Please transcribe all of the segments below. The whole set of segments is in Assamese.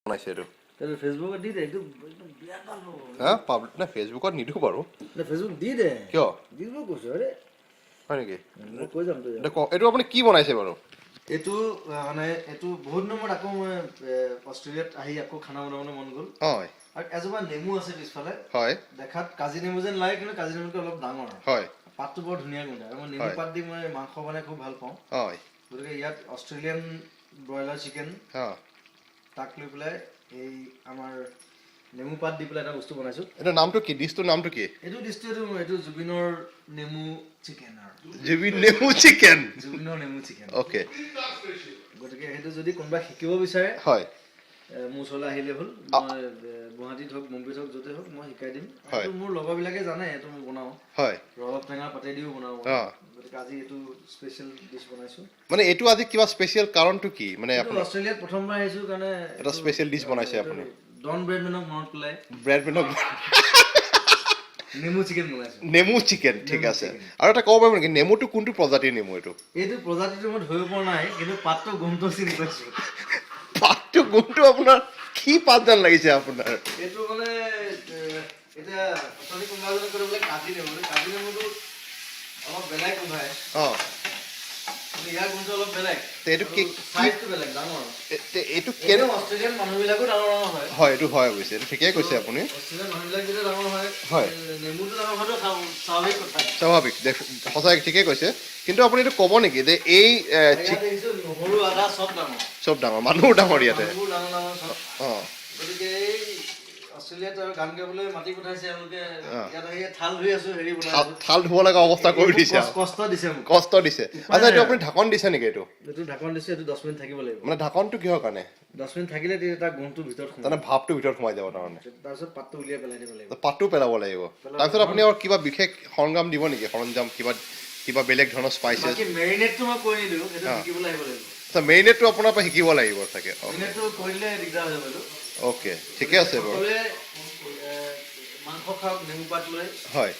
বনাইছে এইটো তাহলে ফেসবুকে দি দে একটু বিয়া পাব হ্যাঁ পাব্লিক না ফেসবুকত নিদিওঁ বাৰু না ফেসবুক দি দে কিয় দিব কৈছো আরে হয় নেকি মই কৈ যাম তো এইটো আপুনি কি বনাইছে বাৰু এইটো মানে এইটো বহুত নম্বৰত আকৌ মই অষ্ট্ৰেলিয়াত আহি আকৌ খানা বনাবলৈ মন গ'ল হয় আৰু এজোপা নেমু আছে পিছফালে হয় দেখাত কাজি নেমু যেন লাগে কিন্তু কাজি নেমুটো অলপ ডাঙৰ হয় পাতটো বৰ ধুনীয়া গোন্ধ আৰু মই নেমু পাত দি মই মাংস বনাই খুব ভাল পাওঁ হয় গতিকে ইয়াত অষ্ট্ৰেলিয়ান ব্ৰইলাৰ চিকেন হ্যাঁ তাক লৈ পেলাই এই আমাৰ নেমু পাত দি পেলাই এটা বস্তু বনাইছোঁ এটা নামটো কি ডিছটোৰ নামটো কি এইটো ডিষ্ট্ৰিক্ট এইটো জুবিনৰ নেমু চিকেন আৰু জুবিন নেমু চিকেন জুবিনৰ নেমু চিকেন ওকে গতিকে সেইটো যদি কোনোবা শিকিব বিচাৰে হয় মোৰ ওচৰলৈ আহিলে হ'ল মই গুৱাহাটীত হওক মুম্বাইত হওক য'তে হওক মই শিকাই দিম এইটো মোৰ লগৰবিলাকে জানে এইটো মই বনাওঁ হয় ৰবাব টেঙা পাতে দিও বনাওঁ গতিকে আজি এইটো স্পেচিয়েল ডিছ বনাইছোঁ মানে এইটো আজি কিবা স্পেচিয়েল কাৰণটো কি মানে এইটো আপুনি অষ্ট্ৰেলিয়াত প্ৰথমবাৰ আহিছোঁ কাৰণে এটা স্পেচিয়েল ডিছ বনাইছে আপুনি ডন ব্ৰেডমেনক মনত পেলাই ব্ৰেডমেনক নেমু চিকেন বনাইছোঁ নেমু চিকেন ঠিক আছে আৰু এটা ক'ব পাৰিব নেকি নেমুটো কোনটো প্ৰজাতিৰ নেমু এইটো এইটো প্ৰজাতিটো মই ধৰিব পৰা নাই কিন্তু পাতটো গোন্ধটো চিনি পাইছোঁ পাতটো গোন্ধটো আপোনাৰ কি পাত যেন লাগিছে আপোনাৰ এইটো মানে এতিয়া অথনি কোনোবা এজনে ক'লে বোলে কাজি নেমুটো অলপ বেলেগ গোন্ধায় অঁ ইয়াৰ গোন্ধটো অলপ বেলেগ এইটো কি চাইজটো বেলেগ ডাঙৰ এইটো কেনে অষ্ট্ৰেলিয়ান মানুহবিলাকো ডাঙৰ ডাঙৰ হয় হয় এইটো হয় অৱশ্যে এইটো ঠিকেই কৈছে আপুনি অষ্ট্ৰেলিয়ান মানুহবিলাক যেতিয়া ডাঙৰ হয় হয় নেমুটো ডাঙৰ হোৱাটো স্বাভাৱিক কথা স্বাভাৱিক সঁচাই ঠিকেই কৈছে কিন্তু আপুনি এইটো ক'ব নেকি যে এই নহৰু আদা চব ডাঙৰ মানুহো ডাঙৰ ইয়াতে অঁ গতিকে এই অষ্ট্ৰেলিয়াত গান গাবলৈ মাতি পঠাইছে এওঁলোকে ইয়াত আহি থাল ধুই আছো হেৰি থাল ধুব লগা অৱস্থা কৰি দিছে কষ্ট দিছে আচ্ছা এইটো আপুনি ঢাকন দিছে নেকি এইটো ঢাকন দিছে এইটো 10 মিনিট থাকিব লাগিব মানে ঢাকনটো কিহৰ কাৰণে 10 মিনিট থাকিলে তাৰ গুণটো ভিতৰত সোমায় তাৰমানে ভাপটো ভিতৰত সোমাই যাব তাৰমানে তাৰপিছত পাতটো উলিয়াই পেলাই দিব লাগিব পাতটো পেলাব লাগিব তাৰপিছত আপুনি আৰু কিবা বিশেষ সৰঞ্জাম দিব নেকি সৰঞ্জাম কিবা বেলেগ ধৰণৰ স্পাইচেছ মেৰিনেটটো মই কৈ নিদিওঁ সেইটো শিকিবলৈ আহিব লাগিব আচ্ছা মেৰিনেটটো আপোনাৰ পৰা শিকিব লাগিব চাগে মেৰিনেটটো কৰিলে দিগদাৰ হৈ যাব এইটো অ'কে ঠিকে আছে বাৰু মাংস খাওক নেমু পাত লৈ হয়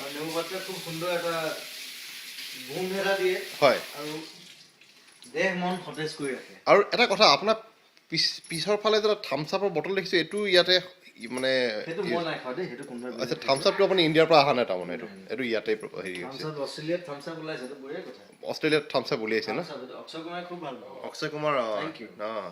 আৰু নেমু পাতটোৱে খুব সুন্দৰ এটা গোন্ধ এটা দিয়ে হয় আৰু দেহ মন সতেজ কৰি ৰাখে আৰু এটা কথা আপোনাৰ পিছৰ ফালে যে থামছ আপৰ বটল দেখিছোঁ এইটো ইয়াতে মানে সেইটো মই নাই খোৱা দেই সেইটো কোনোবাই আচ্ছা থামছ আপটো আপুনি ইণ্ডিয়াৰ পৰা অহা নাই তাৰমানে এইটো ইয়াতে হেৰি হৈছে অষ্ট্ৰেলিয়াত থামছ আপ ওলাইছে এইটো বঢ়িয়া কথা অষ্ট্ৰেলিয়াত থামছ আপ উলিয়াইছে ন অক্ষয় কুমাৰে খুব ভাল পাব অক্ষয় কুমাৰ অঁ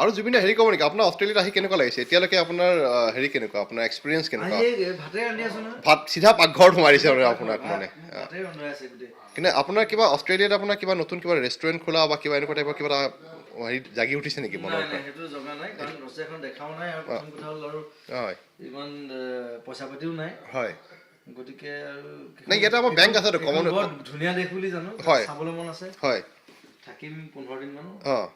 আৰু জুবিনে হেৰি ক'ব নেকি আপোনাৰ অষ্ট্ৰেলিয়াত আহি কেনেকুৱা লাগিছে এতিয়ালৈকে আপোনাৰ হেৰি কেনেকুৱা আপোনাৰ এক্সপিৰিয়েঞ্চ কেনেকুৱা ভাতে ৰান্ধি আছো নহয় ভাত চিধা পাকঘৰত সোমাইছে আৰু আপোনাক মানে ভাতে ৰন্ধাই আছে গোটেই কিন্তু আপোনাৰ কিবা অষ্ট্ৰেলিয়াত আপোনাৰ কিবা নতুন কিবা ৰেষ্টুৰেণ্ট খোলা বা কিবা এনেকুৱা টাইপৰ কিবা হেৰি জাগি উঠিছে নেকি মনৰ পৰা সেইটো জগা নাই কাৰণ ৰচিয়াখন দেখাও নাই আৰু প্ৰথম কথা হ'ল আৰু হয় ইমান পইচা পাতিও নাই হয় গতিকে আৰু নাই ইয়াতে আমাৰ বেংক আছে বৰ ধুনীয়া দেশ বুলি জানো হয় চাবলৈ মন আছে হয় থাকিম 15 দিন মান অঁ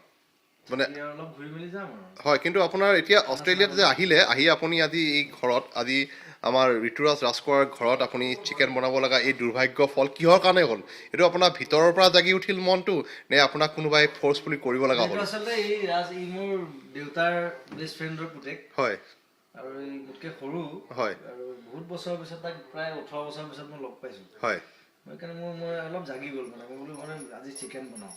মানে অলপ ঘূৰি মেলি যাম আৰু হয় কিন্তু আপোনাৰ এতিয়া অষ্ট্ৰেলিয়াত যে আহি আপুনি আজি এই ঘৰত আজি আমাৰ ঋতুৰাজ ৰাজখোৱাৰ ঘৰত আপুনি চিকেন বনাব লগা এই দুৰ্ভাগ্য ফল কিহৰ কাৰণে হ'ল এইটো আপোনাৰ ভিতৰৰ পৰা জাগি উঠিল মনটো নে আপোনাক কোনোবাই ফ'ৰ্চফুলি কৰিব লগা হ'ল আচলতে এই মোৰ দেউতাৰ বেষ্ট ফ্ৰেণ্ডৰ পুতেক হয় আৰু এই মোতকৈ সৰু হয় আৰু বহুত বছৰৰ পিছত তাক প্ৰায় 18 বছৰৰ পিছত মই লগ পাইছোঁ হয় সেইকাৰণে মই অলপ জাগি গ'ল মানে মই বোলো মানে আজি চিকেন বনাওঁ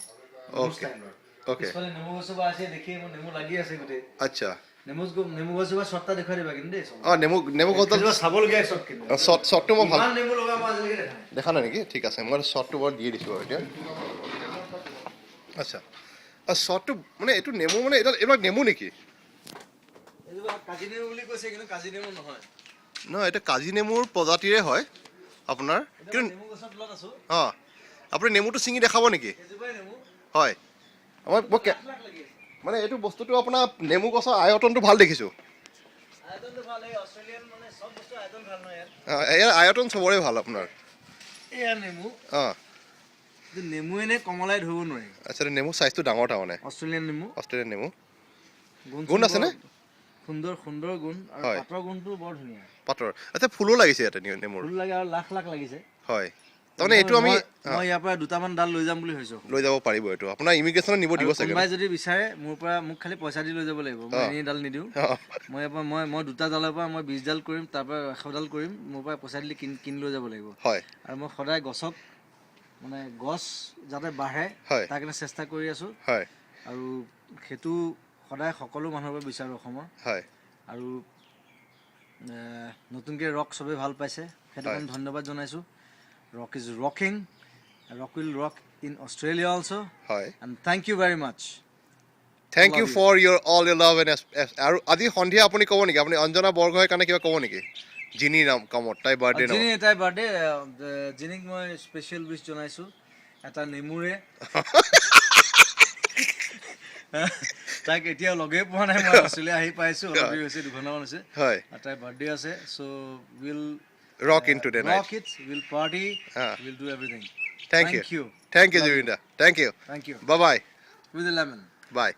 পিছফালে নেমু গছজোপা আছে দেখি মোৰ নেমু লাগি আছে গোটেই আচ্ছা নেমু গছজোপা শ্বটটা দেখুৱাই দিবা কিন্তু দেই অঁ নেমু গছডাল চাবলগীয়া শ্বট কিন্তু শ্বটটো মই ভাল নেমু লগা মই আজিলৈকে দেখা নাই নেকি ঠিক আছে মই শ্বটটো বাৰু দিয়ে দিছোঁ বাৰু এতিয়া আচ্ছা শ্বটটো মানে এইটো নেমু মানে এইবিলাক নেমু নেকি কাজি নেমু বুলি কৈছে কিন্তু কাজি নেমু নহয় নহয় এইটো কাজি নেমুৰ প্ৰজাতিৰে হয় আপোনাৰ কিন্তু নেমু গছৰ তলত আছো অঁ আপুনি নেমুটো ছিঙি দেখাব নেকি নেমু হয় মই মানে এইটো বস্তুটো আপোনাৰ নেমু গছৰ আয়তনটো ভাল দেখিছোঁ ইয়াৰ আয়তন চবৰে ভাল আপোনাৰ অঁ নেমু এনে কমলাই ধৰিব নোৱাৰি আচ্ছা নেমু চাইজটো ডাঙৰ তাৰমানে অষ্ট্ৰেলিয়ান নেমু গুণ আছেনে সুন্দৰ গুণ আৰু পাতৰ গুণটো বৰ ধুনীয়া পাতৰ আচ্ছা ফুলো লাগিছে ইয়াতে নেমুৰ ফুল লাগে আৰু লাখ লাগিছে হয় তাৰমানে এইটো আমি মই ইয়াৰ পৰা দুটামান ডাল লৈ যাম বুলি ভাবিছোঁ লৈ যাব পাৰিব এইটো আপোনাৰ ইমিগ্ৰেশ্যনত নিব দিব চাগে কোনোবাই যদি বিচাৰে মোৰ পৰা মোক খালি পইচা দি লৈ যাব লাগিব মই এনেই ডাল নিদিওঁ মই ইয়াৰ পৰা মই দুটা ডালৰ পৰা মই 20 ডাল কৰিম তাৰ পৰা 100 ডাল কৰিম মোৰ পৰা পইচা দিলে কিনি লৈ যাব লাগিব হয় আৰু মই সদায় গছক মানে গছ যাতে বাঢ়ে তাৰ কাৰণে চেষ্টা কৰি আছোঁ হয় আৰু সেইটো সদায় সকলো মানুহৰ বাবে বিচাৰোঁ অসমৰ হয় আৰু নতুনকৈ ৰক চবেই ভাল পাইছে সেইটো কাৰণে ধন্যবাদ জনাইছোঁ rock is rocking rock will rock in Australia also' হয় and thank you very much thank you for your all your love and আৰু আজি সন্ধিয়া আপুনি ক'ব নেকি আপুনি অঞ্জনা বৰগোহাঁইৰ কাৰণে কিবা ক'ব নেকি জিনিৰ নাম কামত তাই বাৰ্থডে নাম তাইৰ বাৰ্থডে জিনিক মই স্পেচিয়েল উইচ জনাইছোঁ এটা নেমুৰে তাইক এতিয়াও লগেই পোৱা নাই মই অষ্ট্ৰেলিয়া আহি পাইছোঁ অলপ দেৰি হৈছে 2 ঘণ্টামান হৈছে হয় তাইৰ বাৰ্থডে আছে show' will rock in today night rock it, we'll party, we'll do everything. Thank you. you. Thank you, Juvinda. Thank you. Thank you. Bye-bye. With a lemon. Bye.